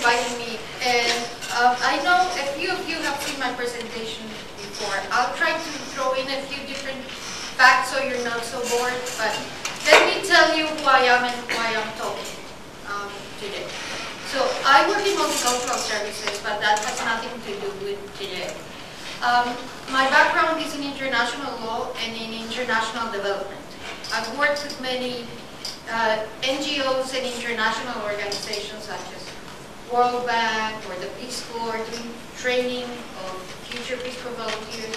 inviting me. And I know a few of you have seen my presentation before. I'll try to throw in a few different facts so you're not so bored, but let me tell you who I am and why I'm talking today. So I work in Multicultural Services, but that has nothing to do with today. My background is in international law and in international development. I've worked with many NGOs and international organizations such as World Bank or the Peace Corps, doing training of future Peace Corps volunteers,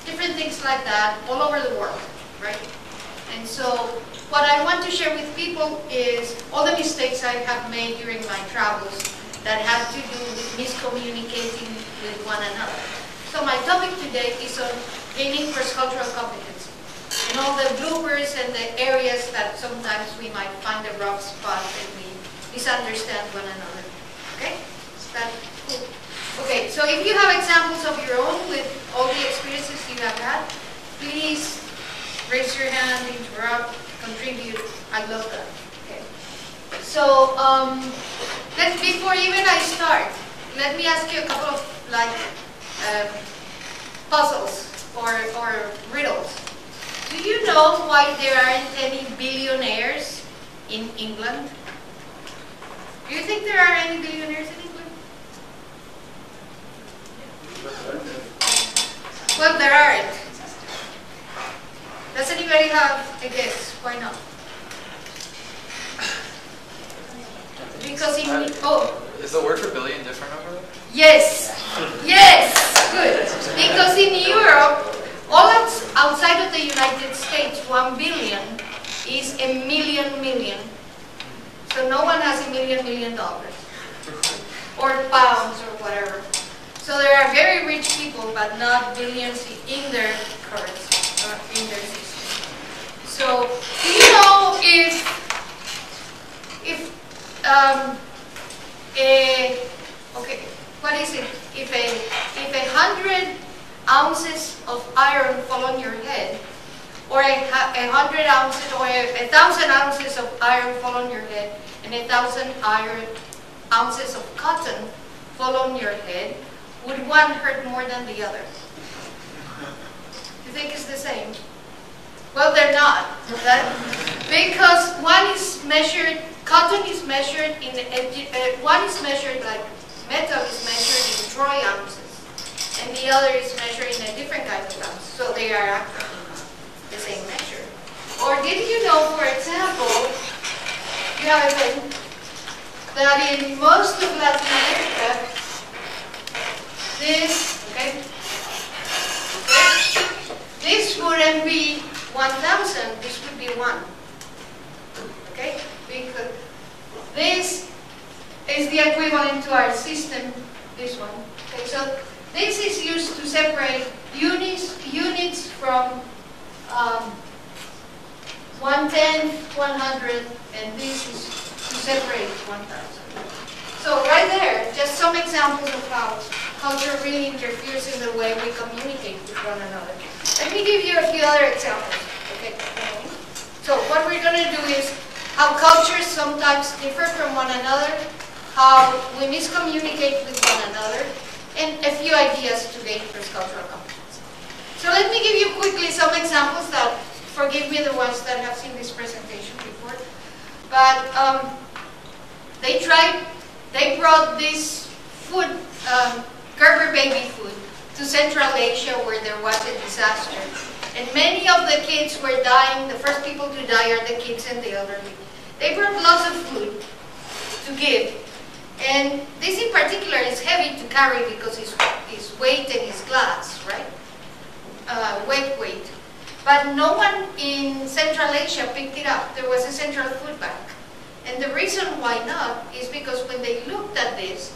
different things like that all over the world, right? And so what I want to share with people is all the mistakes I have made during my travels that have to do with miscommunicating with one another. So my topic today is on gaining cross-cultural competence and all the bloopers and the areas that sometimes we might find a rough spot and we misunderstand one another. Okay? Is that cool? Okay, so if you have examples of your own with all the experiences you have had, please raise your hand, interrupt, contribute. I love that. Okay. So before even I start, let me ask you a couple of puzzles or riddles. Do you know why there aren't any billionaires in England? Do you think there are any billionaires in England? Well, there aren't. Does anybody have a guess? Why not? Because is the word for billion different over there? Yes, yes, good. Because in Europe, all outside of the United States, 1 billion is a million. So no one has $1 million or pounds or whatever. So there are very rich people, but not billions in their currency or in their system. So do you know if okay, what is it? If 100 ounces of iron fall on your head, or 100 ounces or 1,000 ounces of iron fall on your head, and 1,000 ounces of cotton fall on your head, would one hurt more than the other? You think it's the same? Well, they're not. Because one is measured, cotton is measured in, one is measured like metal is measured in troy ounces, and the other is measured in a different kind of ounce. So they are actually not the same measure. Or did you know, for example, you have a pen, that in most of Latin America, this wouldn't be 1,000, this would be 1. Okay? Because this is the equivalent to our system, this one. Okay, so this is used to separate units from 110, 100, and this is to separate 1,000. So right there, just some examples of how culture really interferes in the way we communicate with one another. Let me give you a few other examples. Okay. So what we're going to do is how cultures sometimes differ from one another, how we miscommunicate with one another, and a few ideas to gain cross-cultural competence. So let me give you quickly some examples that, forgive me the ones that have seen this presentation before, but they brought this food, Gerber baby food, to Central Asia where there was a disaster. And many of the kids were dying. The first people to die are the kids and the elderly. They brought lots of food to give. And this in particular is heavy to carry because it's weight and it's glass, right? Weight. But no one in Central Asia picked it up. There was a central food bank. And the reason why not is because when they looked at this,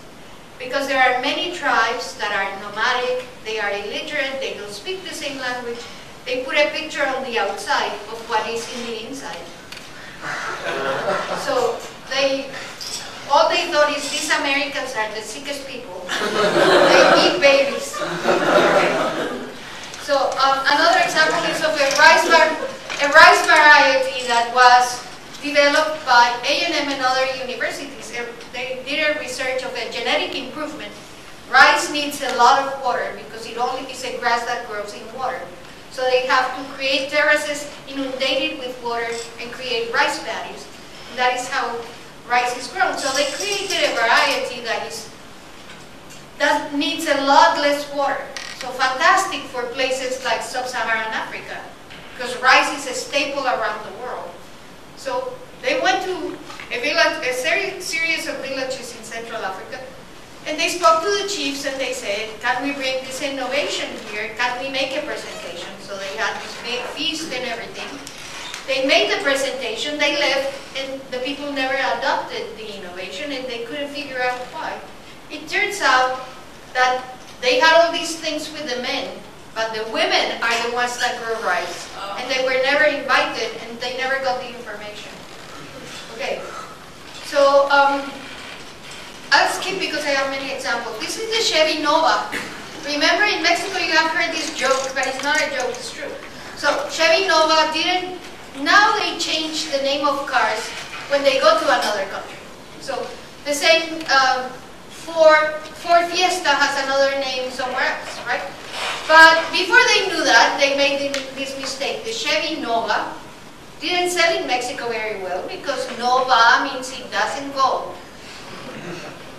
because there are many tribes that are nomadic, they are illiterate, they don't speak the same language, they put a picture on the outside of what is in the inside. So all they thought is these Americans are the sickest people. They eat babies. Another example is of a rice variety that was developed by A&M and other universities. They did a research of a genetic improvement. Rice needs a lot of water because it only is a grass that grows in water. So they have to create terraces inundated with water and create rice paddies. And that is how rice is grown. So they created a variety that needs a lot less water. So fantastic for places like sub-Saharan Africa, because rice is a staple around the world. So they went to a series of villages in Central Africa, and they spoke to the chiefs and they said, can we bring this innovation here? Can we make a presentation? So they had this big feast and everything. They made the presentation, they left, and the people never adopted the innovation, and they couldn't figure out why. It turns out that they had all these things with the men, but the women are the ones that grow rice. And they were never invited, and they never got the information. Okay, so I'll skip because I have many examples. This is the Chevy Nova. Remember, in Mexico you have heard this joke, but it's not a joke, it's true. So Chevy Nova didn't, now they change the name of cars when they go to another country. So the same Ford Fiesta has another name somewhere else, right? But before they knew that, they made this mistake. The Chevy Nova didn't sell in Mexico very well because Nova means it doesn't go.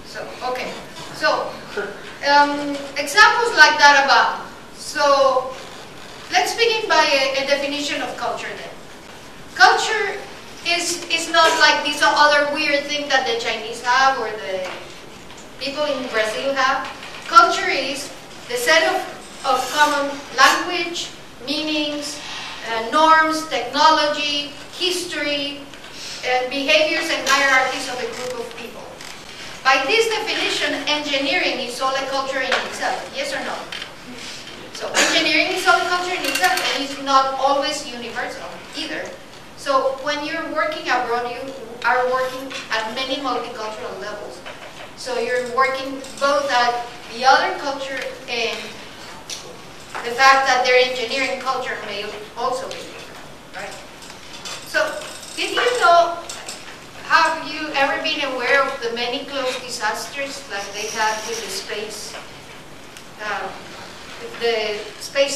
So, okay. So, examples like that abound. So, let's begin by a definition of culture then. Culture is not like these other weird things that the Chinese have or the people in Brazil have. Culture is the set of common language, meanings, norms, technology, history, behaviors and hierarchies of a group of people. By this definition, engineering is all a culture in itself, yes or no? So engineering is all a culture in itself, and it's not always universal either. So when you're working abroad, you are working at many multicultural levels. So you're working both at the other culture and the fact that their engineering culture may also be different, right? So did you know, have you ever been aware of the many close disasters like they had with the space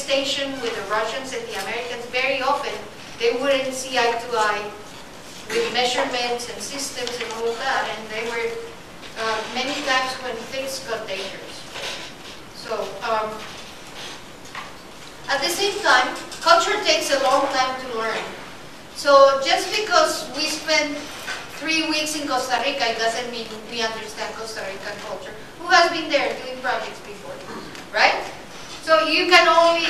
station with the Russians and the Americans? Very often they wouldn't see eye to eye with measurements and systems and all of that, and they were many times when things got dangerous. So at the same time, culture takes a long time to learn. So just because we spend 3 weeks in Costa Rica, it doesn't mean we understand Costa Rican culture. Who has been there doing projects before, right? So you can only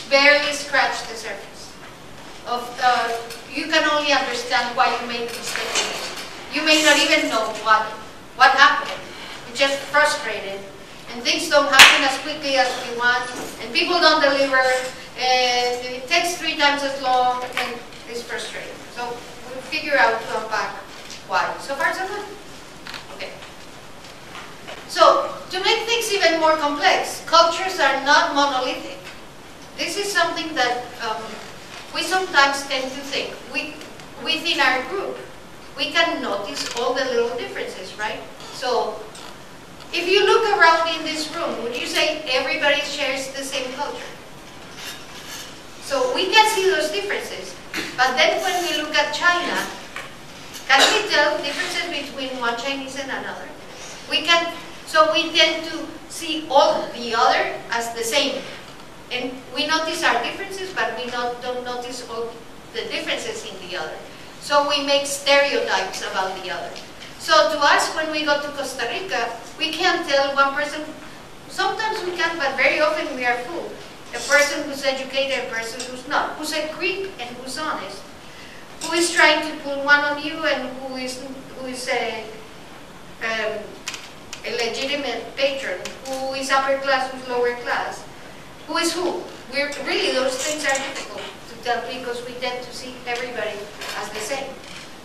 barely scratch the surface of, you can only understand why you made mistakes. You may not even know what happened. You're just frustrated, and things don't happen as quickly as we want, and people don't deliver, and it takes 3 times as long, and it's frustrating. So we'll figure out to unpack why. So far, so good? Okay. So, to make things even more complex, cultures are not monolithic. This is something that we sometimes tend to think. Within our group, we can notice all the little differences, right? So, if you look around in this room, would you say everybody shares the same culture? So, we can see those differences. But then when we look at China, can we tell differences between one Chinese and another? So we tend to see all the other as the same. And we notice our differences, but we don't notice all the differences in the other. So we make stereotypes about the other. So to us, when we go to Costa Rica, we can't tell one person, sometimes we can, but very often we are fooled. A person who's educated, a person who's not, who's a creep and who's honest, who is trying to pull one on you and who is a legitimate patron, who is upper class, who's lower class, who is who. Really, those things are difficult to tell because we tend to see everybody as the same.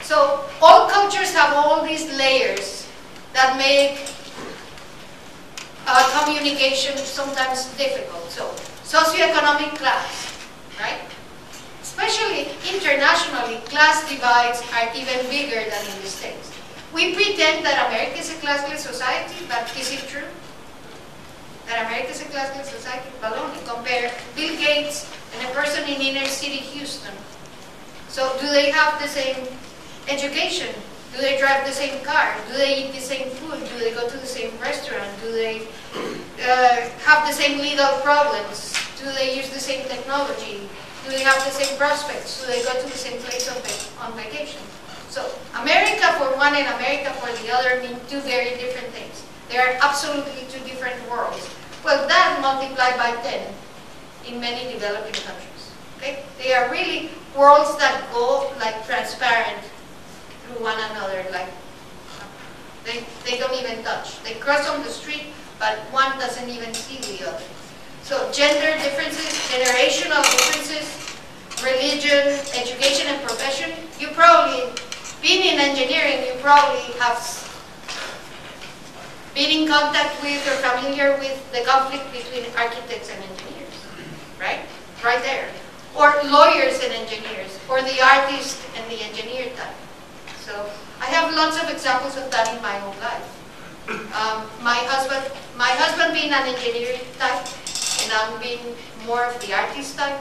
So all cultures have all these layers that make communication sometimes difficult. So socioeconomic class, right? especially internationally, class divides are even bigger than in the States. We pretend that America is a classless society, but is it true? That America is a classless society? Baloney. Compare Bill Gates and a person in inner city Houston. So do they have the same education? Do they drive the same car? Do they eat the same food? Do they go to the same restaurant? Do they have the same legal problems? Do they use the same technology? Do they have the same prospects? Do they go to the same place on vacation? So America for one and America for the other mean two very different things. They are absolutely two different worlds. Well, that multiplied by 10 in many developing countries. Okay? They are really worlds that go like transparent through one another. Like they don't even touch. They cross on the street, but one doesn't even see the other. So gender differences, generational differences, religion, education, and profession. You probably, being in engineering, you probably have been in contact with or familiar with the conflict between architects and engineers, right? Right there. Or lawyers and engineers, or the artist and the engineer type. So I have lots of examples of that in my own life. My husband being an engineering type, and I'm being more of the artist type.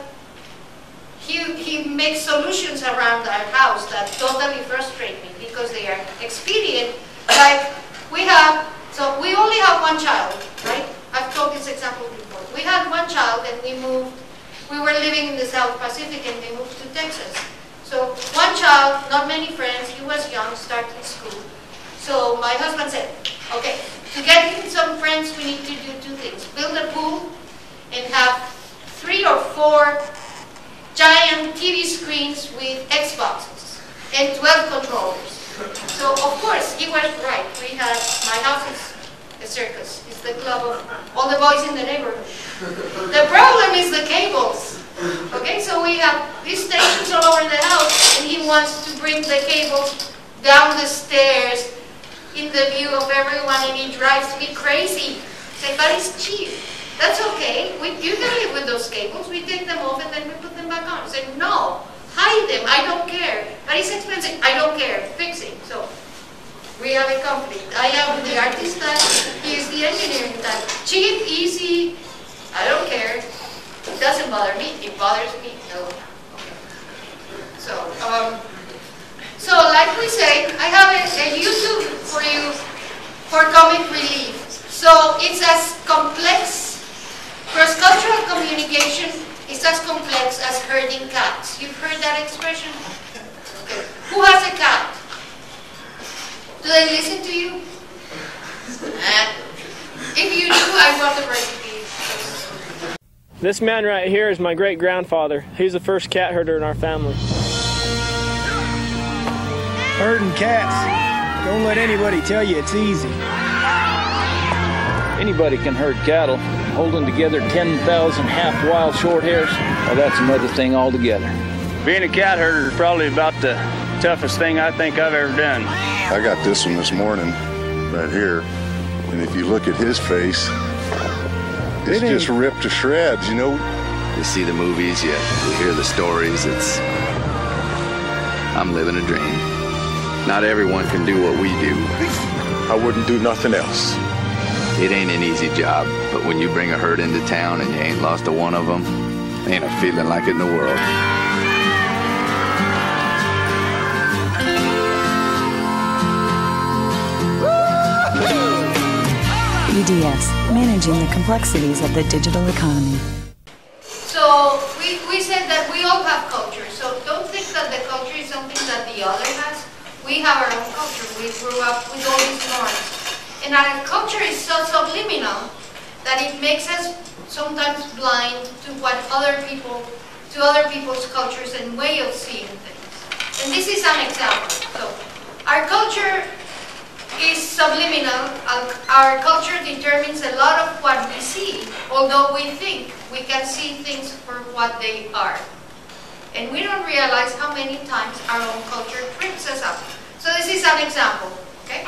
He makes solutions around our house that totally frustrate me because they are expedient. Like we only have one child, right? I've told this example before. We had one child and we were living in the South Pacific and we moved to Texas. So one child, not many friends, he was young, started school. So my husband said, okay, to get him some friends we need to do two things. Build a pool and have 3 or 4 giant TV screens with Xboxes and 12 controllers. So of course he was right. My house is a circus. It's the club of all the boys in the neighborhood. The problem is the cables. Okay, so we have these stations all over the house, and he wants to bring the cables down the stairs in the view of everyone, and it drives me crazy. Say, but it's cheap. That's okay. You can live with those cables. We take them off and then we put them back on. I say, no, hide them. I don't care. But it's expensive. I don't care. Fix it. So we have a conflict. I am the artist type. He is the engineering type. Cheap, easy. I don't care. It doesn't bother me. It bothers me. No. Okay. So like we say, I have a YouTube for you for comic relief. So it's as complex. Cross-cultural communication is as complex as herding cats. You've heard that expression? Okay. Who has a cat? Do they listen to you? If you do, I want the recipe. This man right here is my great-grandfather. He's the first cat herder in our family. Herding cats. Don't let anybody tell you it's easy. Anybody can herd cattle. Holding together 10,000 half-wild short hairs, well, that's another thing altogether. Being a cat herder is probably about the toughest thing I think I've ever done. I got this one this morning, right here, and if you look at his face, it's just ripped to shreds, you know? You see the movies, you hear the stories, I'm living a dream. Not everyone can do what we do. I wouldn't do nothing else. It ain't an easy job, but when you bring a herd into town and you ain't lost a one of them, ain't a feeling like it in the world. EDS, managing the complexities of the digital economy. So we said that we all have culture, so don't think that the culture is something that the other has. We have our own culture. We grew up with all these norms. And our culture is so subliminal that it makes us sometimes blind to other people's cultures and way of seeing things. And this is an example. So our culture is subliminal. Our culture determines a lot of what we see, although we think we can see things for what they are. And we don't realize how many times our own culture trips us up. So this is an example, okay?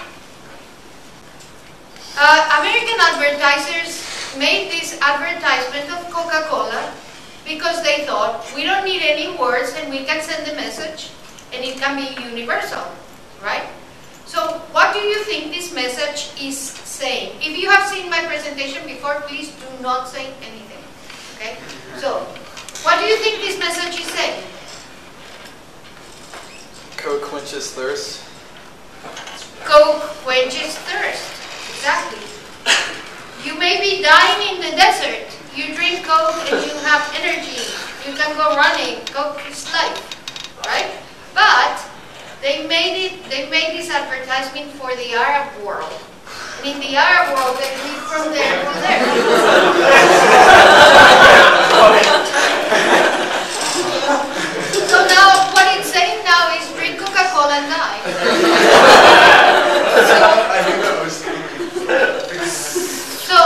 American advertisers made this advertisement of Coca-Cola because they thought we don't need any words and we can send the message and it can be universal, right? So what do you think this message is saying? If you have seen my presentation before, please do not say anything, okay? So, what do you think this message is saying? Coke quenches thirst. Coke quenches thirst, exactly. You may be dying in the desert. You drink Coke and you have energy. You can go running. Coke is life, right? But they made this advertisement for the Arab world. And in the Arab world, they live from there to there. So now, what it's saying now is drink Coca-Cola and die. So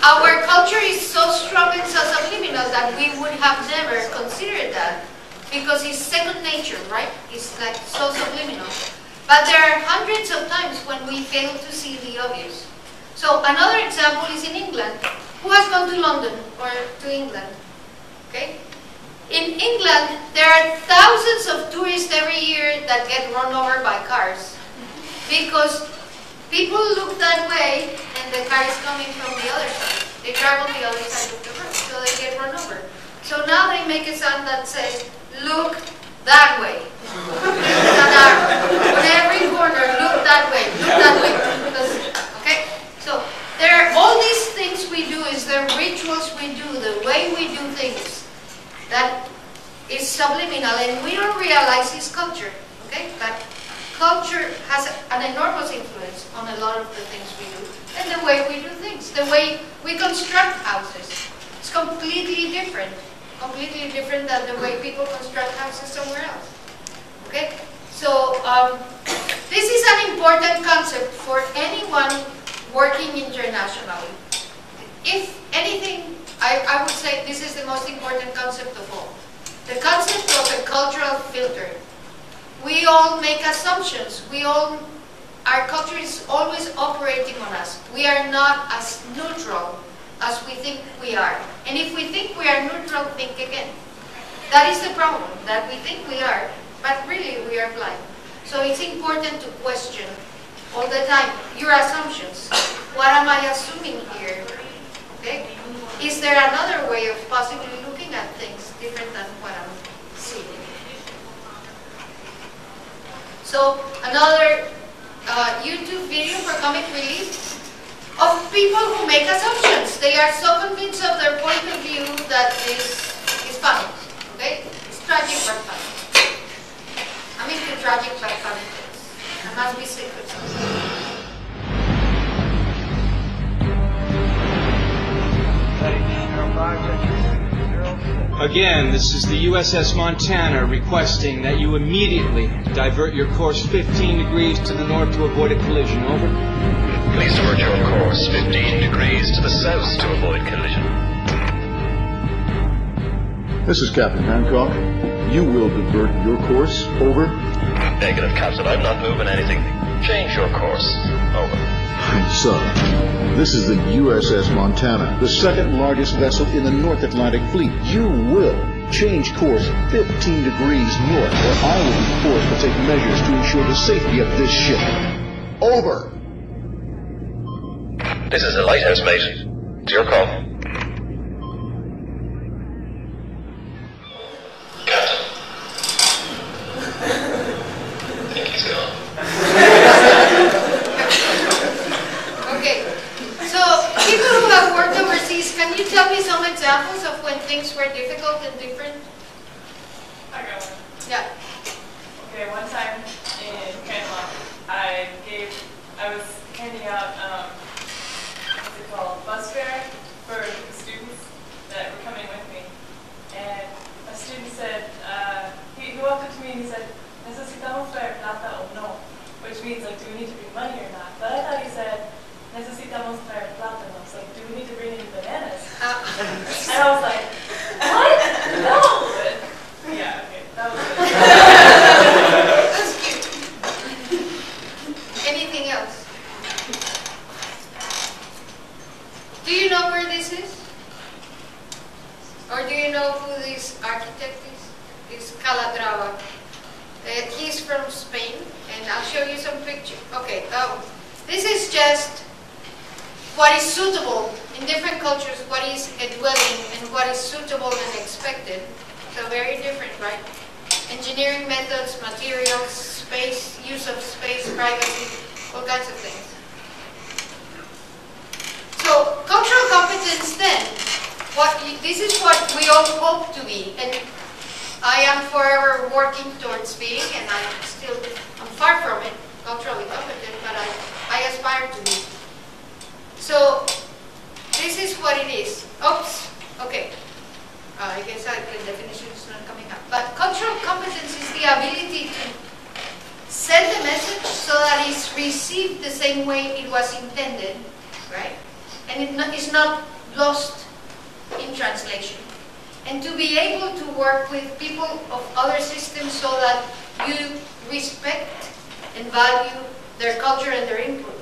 our culture is so strong and so subliminal that we would have never considered that, because it's second nature, right? It's like so subliminal. But there are hundreds of times when we fail to see the obvious. So another example is in England. Who has gone to London or to England? Okay? In England, there are thousands of tourists every year that get run over by cars because people look that way and the car is coming from the other side. They travel the other side of the road, so they get run over. So now they make a sign that says, look that way. It's an arrow. On every corner, look that way, look that way. Okay? So there are all these things we do, is the rituals we do, the way we do things that is subliminal, and we don't realize it's culture. Okay? But culture has an enormous influence on a lot of the things we do, and the way we do things, the way we construct houses. It's completely different than the way people construct houses somewhere else. Okay? So this is an important concept for anyone working internationally. If anything, I would say this is the most important concept of all. The concept of a cultural filter. We all make assumptions. Our culture is always operating on us. We are not as neutral as we think we are. And if we think we are neutral, think again. That is the problem, that we think we are, but really we are blind. So it's important to question all the time your assumptions. What am I assuming here? Okay? Is there another way of possibly looking at things different than what I'm seeing? So another YouTube video for comic relief of people who make assumptions. They are so convinced of their point of view that this is funny. Okay? It's tragic but funny. I'm into tragic but funny things. I must be sick with something. Again, this is the USS Montana requesting that you immediately divert your course 15 degrees to the north to avoid a collision. Over. Please divert your course 15 degrees to the south to avoid collision. This is Captain Hancock. You will divert your course. Over. Negative, Captain. I'm not moving anything. Change your course. Over. Sir, this is the USS Montana, the second largest vessel in the North Atlantic Fleet. You will change course 15 degrees north, or I will be forced to take measures to ensure the safety of this ship. Over. This is the lighthouse, mate. It's your call. Captain. I think he's gone. Okay. So, people who have worked overseas, can you tell me some examples of when things were difficult and different? I got one. Yeah. Okay, one time in Panama, I was handing out, what's it called, bus fare for the students that were coming with me. And a student said, he walked up to me and he said, necesitamos traer plata o no? Which means, like, do we need to bring money or not? But I thought he said, necesitamos traer plátanos. Like, do we need to bring any bananas? And I was like, what? No! Yeah, okay, that was good. That's cute. Anything else? Do you know where this is? Or do you know and I'll show you some pictures. Okay, this is just what is suitable in different cultures, what is a dwelling, and what is suitable and expected. So very different, right? Engineering methods, materials, space, use of space, privacy, all kinds of things. So cultural competence then, this is what we all hope to be, and I am forever working towards being, and I'm far from it, culturally competent, but I aspire to be. So this is what it is. Oops, okay. I guess the definition is not coming up. But cultural competence is the ability to send a message so that it's received the same way it was intended, right? And it's not lost in translation. And to be able to work with people of other systems so that you respect and value their culture and their input,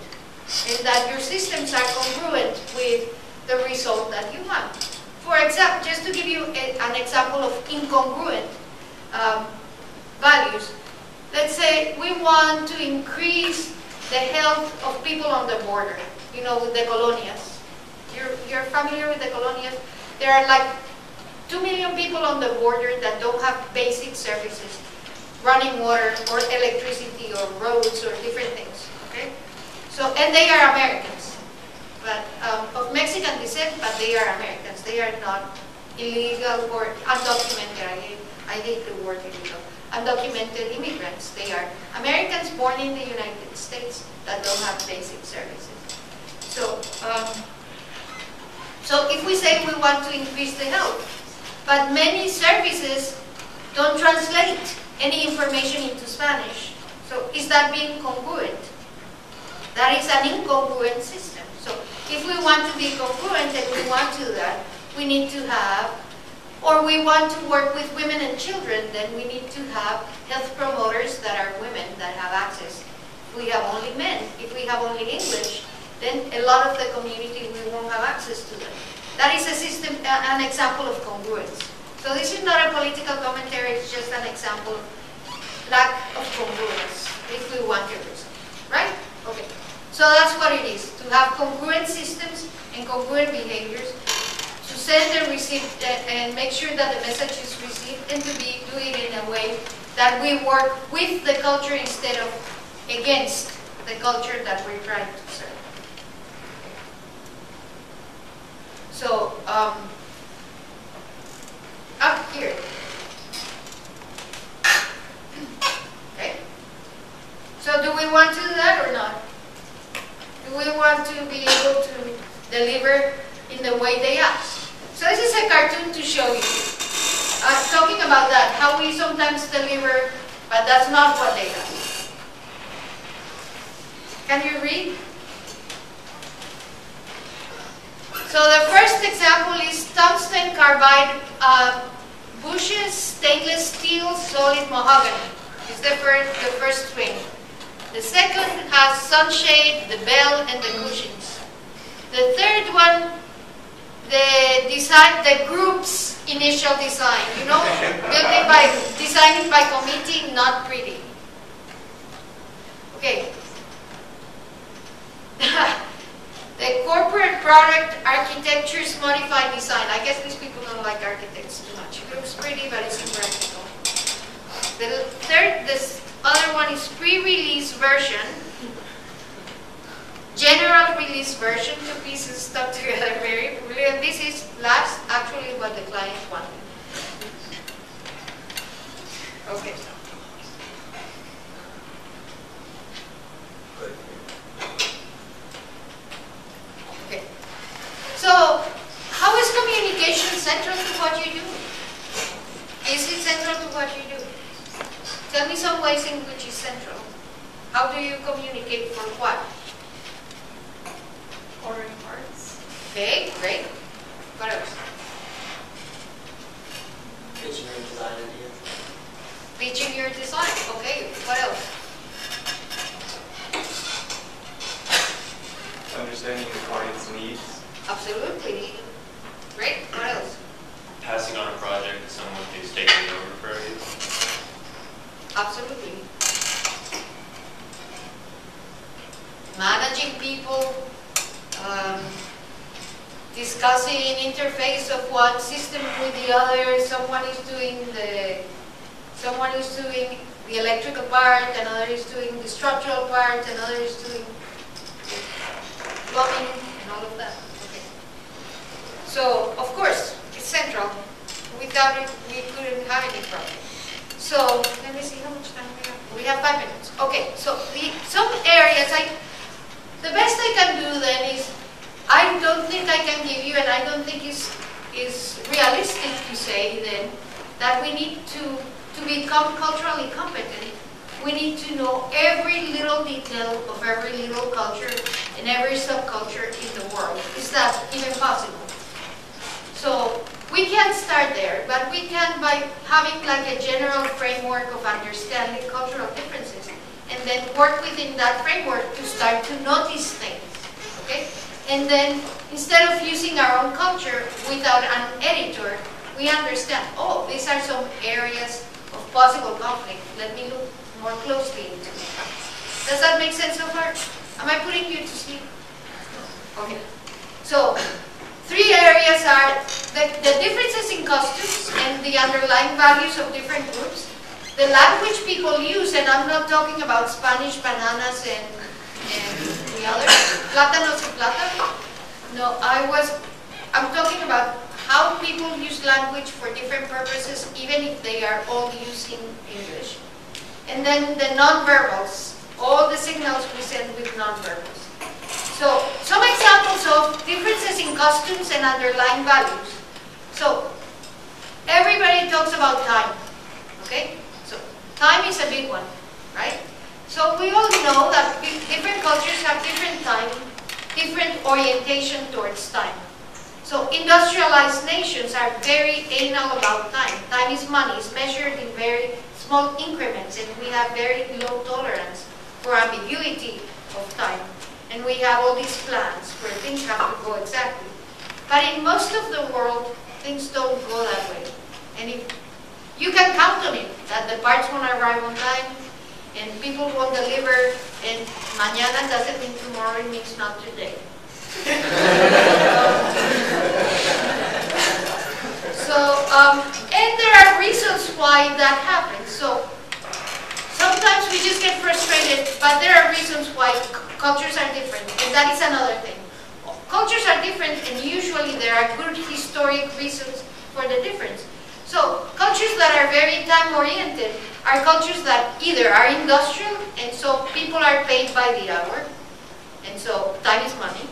and that your systems are congruent with the result that you want. For example, just to give you an example of incongruent values, let's say we want to increase the health of people on the border, you know, with the colonias. You're familiar with the colonias? There are like 2 million people on the border that don't have basic services, running water or electricity or roads or different things, okay? So, and they are Americans, but of Mexican descent, but they are Americans. They are not illegal or undocumented. I hate the word illegal. Undocumented immigrants. They are Americans born in the United States that don't have basic services. So, so if we say we want to increase the health, but many services don't translate any information into Spanish, so is that being congruent? That is an incongruent system. So if we want to be congruent and we want to do that, we need to have, or we want to work with women and children, then we need to have health promoters that are women that have access. If we have only men, if we have only English, then a lot of the community we won't have access to them. That is a system, an example of congruence. So this is not a political commentary, it's just an example of lack of congruence, if we want to do something, right? Okay. So that's what it is, to have congruent systems and congruent behaviors, to send and receive and make sure that the message is received, and to be doing it in a way that we work with the culture instead of against the culture that we're trying to serve. So, up here. Okay. So do we want to do that or not? Do we want to be able to deliver in the way they ask? So this is a cartoon to show you. Talking about that, how we sometimes deliver, but that's not what they ask. Can you read? So the first example is tungsten carbide bushes, stainless steel, solid mahogany. It's the first string. The second has sunshade, the bell, and the cushions. The third one, the group's initial design. You know, designing by committee, not pretty. Okay. The corporate product architecture's modified design. I guess these people don't like architects too much. It looks pretty, but it's impractical. This other one is pre-release version. General release version, 2 pieces stuck together very poorly. And this is actually what the client wanted. Okay. Okay. So, how is communication central to what you do? Is it central to what you do? Tell me some ways in which it's central. How do you communicate for what? Ordering parts. Okay, great. What else? Pitching your design ideas. Pitching your design. Okay, what else? Understanding the client's needs. Absolutely. Great. What else? Passing on a project to someone who's taking it over for you. Absolutely. managing people, discussing interface of one system with the other. Someone is doing the electrical part, another is doing the structural part, another is doing the plumbing and all of that. Okay. So of course it's central. Without it, we couldn't have any problem. So let me see how much time we have. We have 5 minutes. Okay. So some areas, the best I can do then is, I don't think I can give you, and I don't think is realistic to say then that we need to become culturally competent. We need to know every little detail of every little culture and every subculture in the world. Is that even possible? So we can start there, but we can by having like a general framework of understanding cultural differences, and then work within that framework to start to notice things. Okay? And then instead of using our own culture without an editor, we understand, oh, these are some areas of possible conflict. Let me look more closely into it. Does that make sense so far? Am I putting you to sleep? Okay. So 3 areas are the differences in costumes and the underlying values of different groups, the language people use, and I'm not talking about Spanish, bananas, and the other, plátanos y plata. No, I'm talking about how people use language for different purposes, even if they are all using English. And then the nonverbals, all the signals we send with nonverbals. So some examples of differences in costumes and underlying values. So everybody talks about time, okay? So time is a big one, right? So we all know that different cultures have different time, different orientation towards time. So industrialized nations are very anal about time. Time is money. It's measured in very small increments, and we have very low tolerance for ambiguity of time. And we have all these plans where things have to go exactly. But in most of the world, things don't go that way. And if you can count on it, that the parts won't arrive on time, and people won't deliver, and mañana doesn't mean tomorrow, it means not today. And there are reasons why that happens. So sometimes we just get frustrated, but there are reasons why cultures are different, and that is another thing. Cultures are different, and usually there are good historic reasons for the difference. So cultures that are very time-oriented are cultures that either are industrial, and so people are paid by the hour, and so time is money,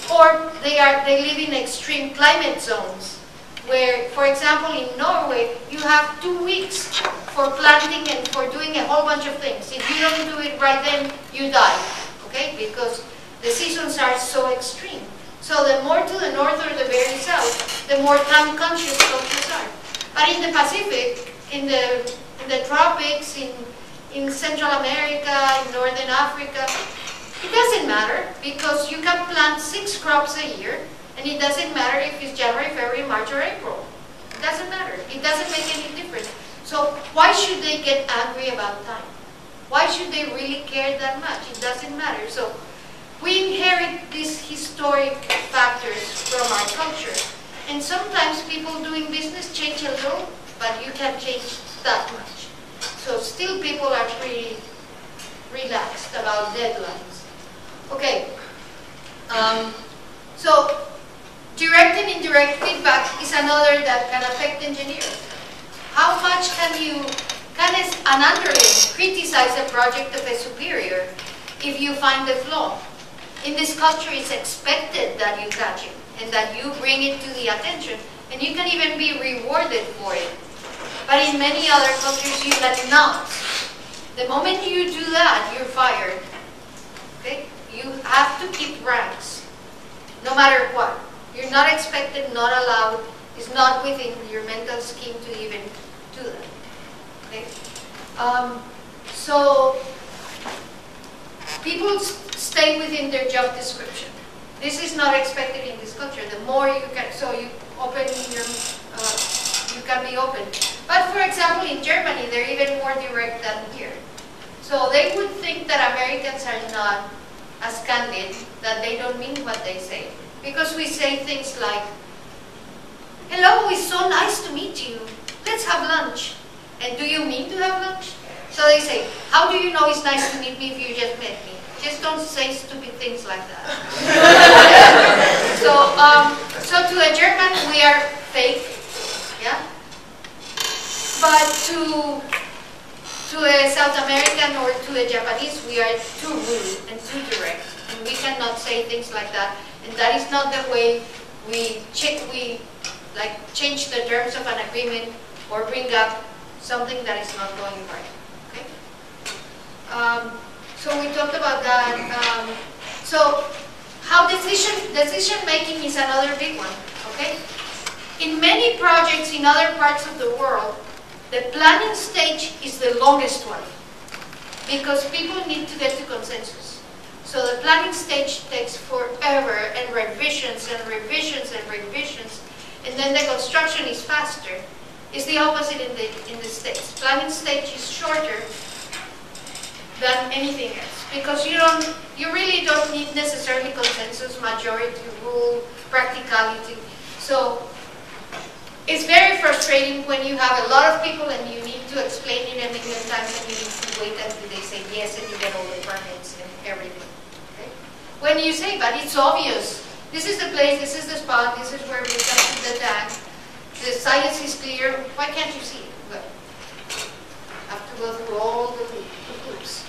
or they live in extreme climate zones, where, for example, in Norway, you have 2 weeks for planting and for doing a whole bunch of things. If you don't do it right then, you die, okay? Because the seasons are so extreme. So the more to the north or the very south, the more time-conscious cultures are. But in the Pacific, in the tropics, in Central America, in Northern Africa, it doesn't matter, because you can plant 6 crops a year, and it doesn't matter if it's January, February, March, or April. It doesn't matter. It doesn't make any difference. So why should they get angry about time? Why should they really care that much? It doesn't matter. So we inherit these historic factors from our culture. And sometimes people doing business change a little, but you can't change that much. So still people are pretty relaxed about deadlines. Okay. So direct and indirect feedback is another that can affect engineers. How much can an underling criticize a project of a superior if you find a flaw? In this culture, it's expected that you catch it and that you bring it to the attention, and you can even be rewarded for it. But in many other cultures, you cannot. The moment you do that, you're fired. Okay? You have to keep ranks, no matter what. You're not expected, not allowed. It's not within your mental scheme to even do that. Okay? So people stay within their job description. This is not expected in this culture. The more you can, so you open your, you can be open. But for example, in Germany, they're even more direct than here. So they would think that Americans are not as candid that they don't mean what they say. Because we say things like, hello, it's so nice to meet you. Let's have lunch. And do you mean to have lunch? So they say, how do you know it's nice to meet me if you just met me? Just don't say stupid things like that. So to a German, we are fake, yeah? But to a South American or to a Japanese, we are too rude and too direct. And we cannot say things like that. And that is not the way we change the terms of an agreement or bring up something that is not going right. Okay? So we talked about that. So how decision making is another big one. Okay? In many projects in other parts of the world, the planning stage is the longest one because people need to get to consensus. So the planning stage takes forever and revisions and revisions and revisions, and then the construction is faster. It's the opposite in the States. Planning stage is shorter than anything else because you really don't need necessarily consensus, majority rule, practicality. So it's very frustrating when you have a lot of people and you need to explain it a million times and you need to wait until they say yes and you get all the permits and everything. Okay? When you say, but it's obvious, this is the place, this is the spot, this is where we come to the tank, the science is clear, why can't you see it? Well, have to go through all the hoops.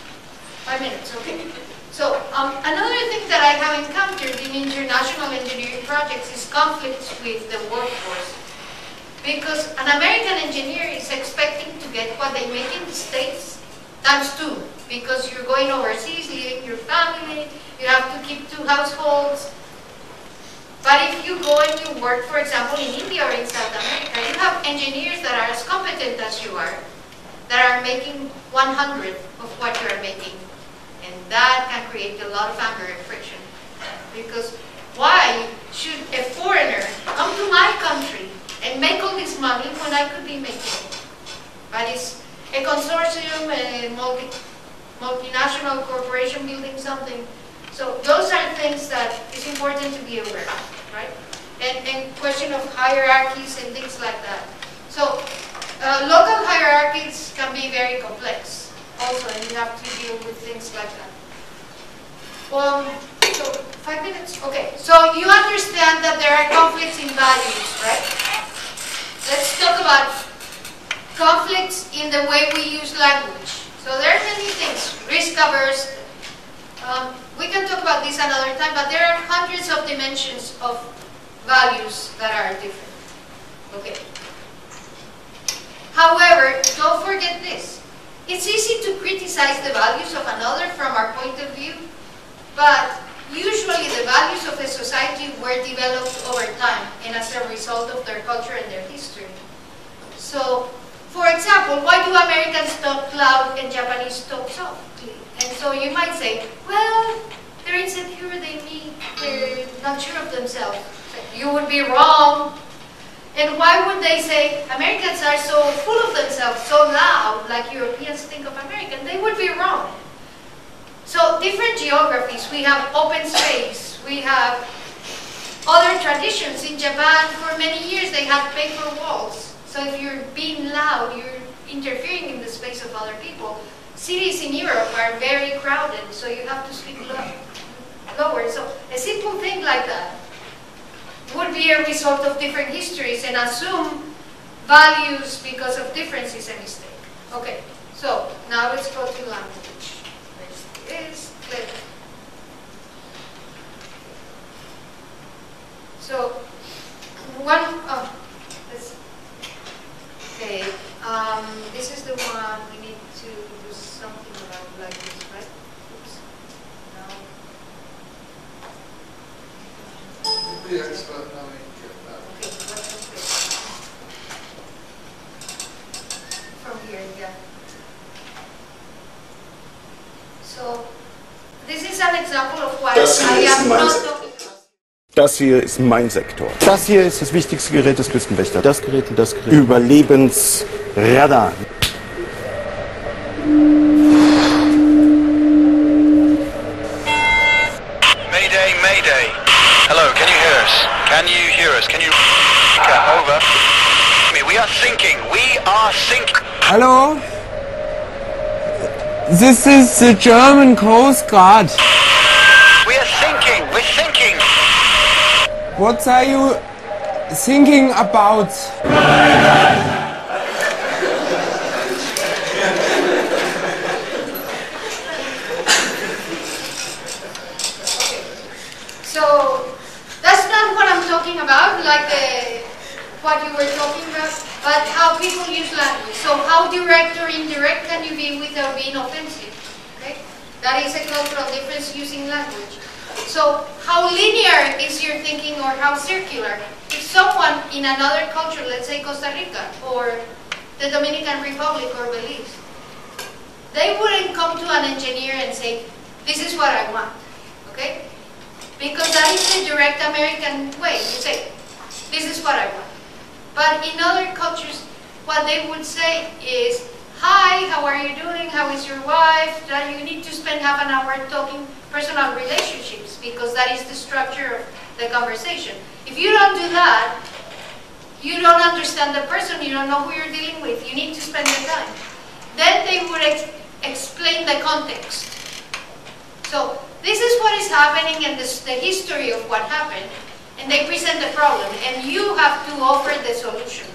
5 minutes, okay. So another thing that I have encountered in international engineering projects is conflicts with the workforce. Because an American engineer is expecting to get what they make in the States ×2. Because you're going overseas, leaving your family, you have to keep 2 households. But if you go and you work, for example, in India or in South America, you have engineers that are as competent as you are, that are making 100th of what you are making. And that can create a lot of anger and friction. Because why should a foreigner come to my country and make all this money when I could be making it? But it's a consortium, a multinational corporation building something. So those are things that it's important to be aware of, right? And question of hierarchies and things like that. So local hierarchies can be very complex also, and you have to deal with things like that. So 5 minutes? Okay, so you understand that there are conflicts in values, right? Let's talk about conflicts in the way we use language. So there are many things, risk averse. We can talk about this another time, but there are hundreds of dimensions of values that are different. Okay. However, don't forget this. It's easy to criticize the values of another from our point of view, but usually the values of a society were developed over time and as a result of their culture and their history. So, for example, why do Americans talk loud and Japanese talk softly? And so you might say, well, they're insecure, they're not sure of themselves. You would be wrong. And why would they say, Americans are so full of themselves, so loud, like Europeans think of Americans? They would be wrong. So different geographies, we have open space, we have other traditions. In Japan, for many years, they had paper walls. So if you're being loud, you're interfering in the space of other people. Cities in Europe are very crowded, so you have to speak lower. So a simple thing like that would be a result of different histories, and assume values because of difference is a mistake. Okay, so now let's go to language. This, so this is the one we need to do something about like this, right? Oops. No. Yes, but no, we can get that. Okay, what's this? From here, yeah. So, this is an example of why I am not talking. Das hier ist mein Sektor. Das hier ist das wichtigste Gerät des Küstenwächters. Das Gerät und das Gerät. Überlebensradar. thinking. We are thinking. Hello? This is the German Coast Guard. We are thinking. We're thinking. What are you thinking about? So that's not what I'm talking about, like what you were talking about, but how people use language. So how direct or indirect can you be without being offensive? Okay, that is a cultural difference using language. So how linear is your thinking or how circular? If someone in another culture, let's say Costa Rica or the Dominican Republic or Belize, they wouldn't come to an engineer and say, this is what I want, okay? Because that is the direct American way. You say, this is what I want. But in other cultures, what they would say is, hi, how are you doing? How is your wife? You need to spend half an hour talking personal relationships because that is the structure of the conversation. If you don't do that, you don't understand the person, you don't know who you're dealing with. You need to spend the time. Then they would explain the context. So this is what is happening and the history of what happened. And they present the problem, and you have to offer the solution.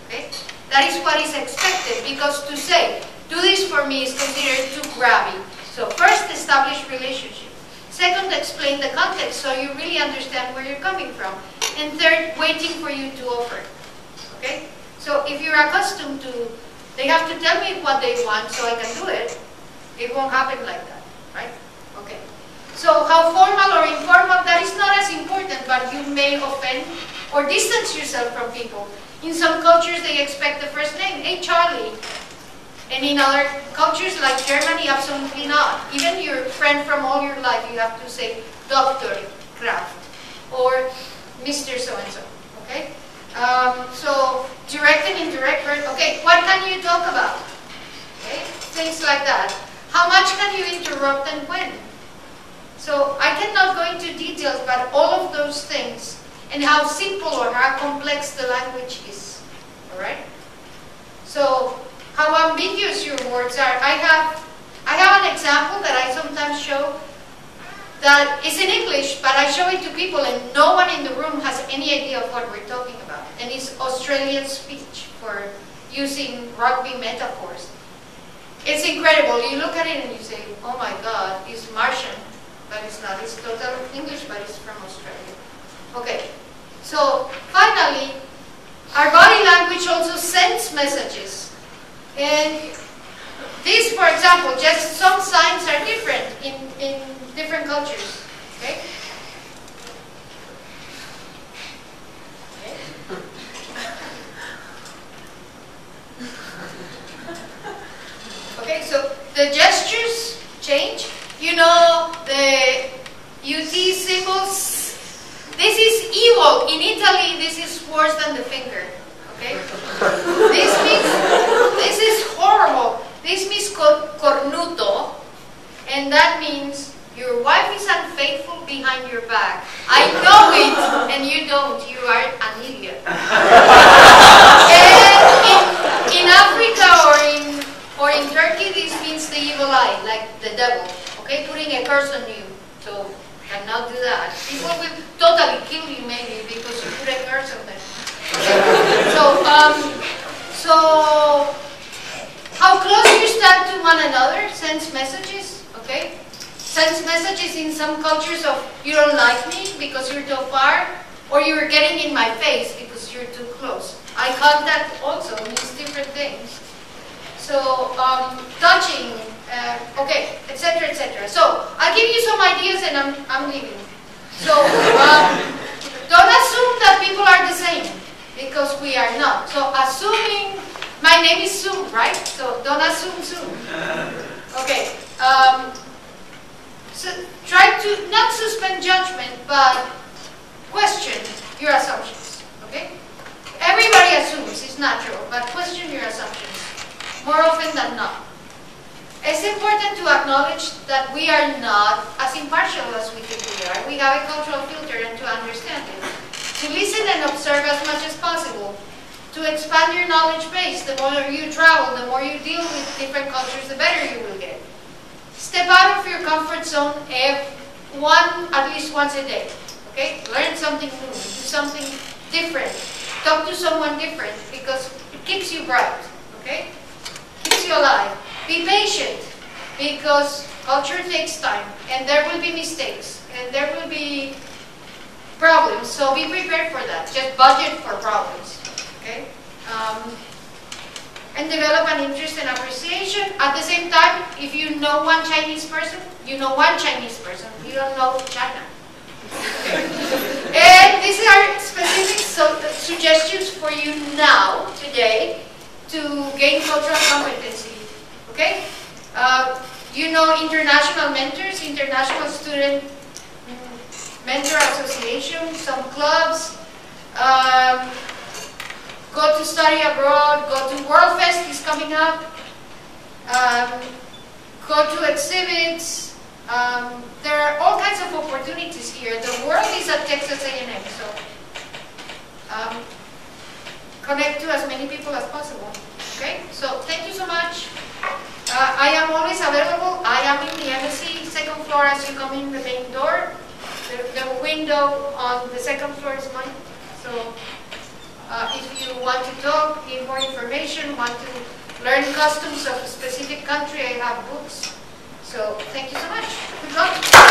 Okay? That is what is expected, because to say, do this for me is considered too grabby. So first, establish relationship. Second, explain the context so you really understand where you're coming from. And third, waiting for you to offer. Okay? So if you're accustomed to, they have to tell me what they want so I can do it, it won't happen like that, right? Okay. So how formal or informal, that is not as important, but you may offend or distance yourself from people. In some cultures, they expect the first name, hey, Charlie. And in other cultures, like Germany, absolutely not. Even your friend from all your life, you have to say Dr. Kraft or Mr. So-and-so, okay? So direct and indirect, okay, what can you talk about? Okay, things like that. How much can you interrupt and when? So I cannot go into details, but all of those things and how simple or how complex the language is, all right? So how ambiguous your words are. I have an example that I sometimes show that is in English, but I show it to people and no one in the room has any idea of what we're talking about. And it's Australian speech for using rugby metaphors. It's incredible. You look at it and you say, oh my God, it's Martian. But it's not. It's total English, but it's from Australia. Okay. So finally, our body language also sends messages. And these, for example, just some signs are different in different cultures. Okay? Okay, so the gestures change. You know the UT symbols? This is evil. In Italy, this is worse than the finger. Okay? This means, this is horrible. This means cornuto, and that means your wife is unfaithful behind your back. I know it, and you don't. You are an idiot. And in Africa or in Turkey, this means the evil eye, like the devil. Okay, putting a curse on you. So cannot do that. People will totally kill you maybe because you put a curse on them. So how close you stand to one another sends messages. Okay, sends messages in some cultures of you don't like me because you're too far, or you're getting in my face because you're too close. Eye contact also means different things. So touching. Okay, etc., etc. So I'll give you some ideas and I'm leaving. So don't assume that people are the same because we are not. So assuming my name is Suhm, right? So don't assume Suhm. Okay. So try to not suspend judgment, but question your assumptions. Okay. Everybody assumes it's natural, but question your assumptions more often than not. It's important to acknowledge that we are not as impartial as we think we are. We have a cultural filter and to understand it. To listen and observe as much as possible. to expand your knowledge base. The more you travel, the more you deal with different cultures, the better you will get. Step out of your comfort zone at least once a day. Okay? Learn something new, do something different. Talk to someone different because it keeps you bright. Okay? Keeps you alive. Be patient because culture takes time and there will be mistakes and there will be problems. So be prepared for that. Just budget for problems. Okay? And develop an interest and appreciation. At the same time, if you know one Chinese person, you know one Chinese person. You don't know China. And these are specific suggestions for you now, today, to gain cultural competency. Okay? You know international mentors, international student mentor association, some clubs. Go to study abroad, go to World Fest is coming up, go to exhibits. There are all kinds of opportunities here. The world is at Texas A&M, so connect to as many people as possible. Okay, so thank you so much. I am always available. I am in the embassy, second floor as you come in the main door. The window on the second floor is mine. So if you want to talk, give more information, want to learn customs of a specific country, I have books. So thank you so much. Good luck.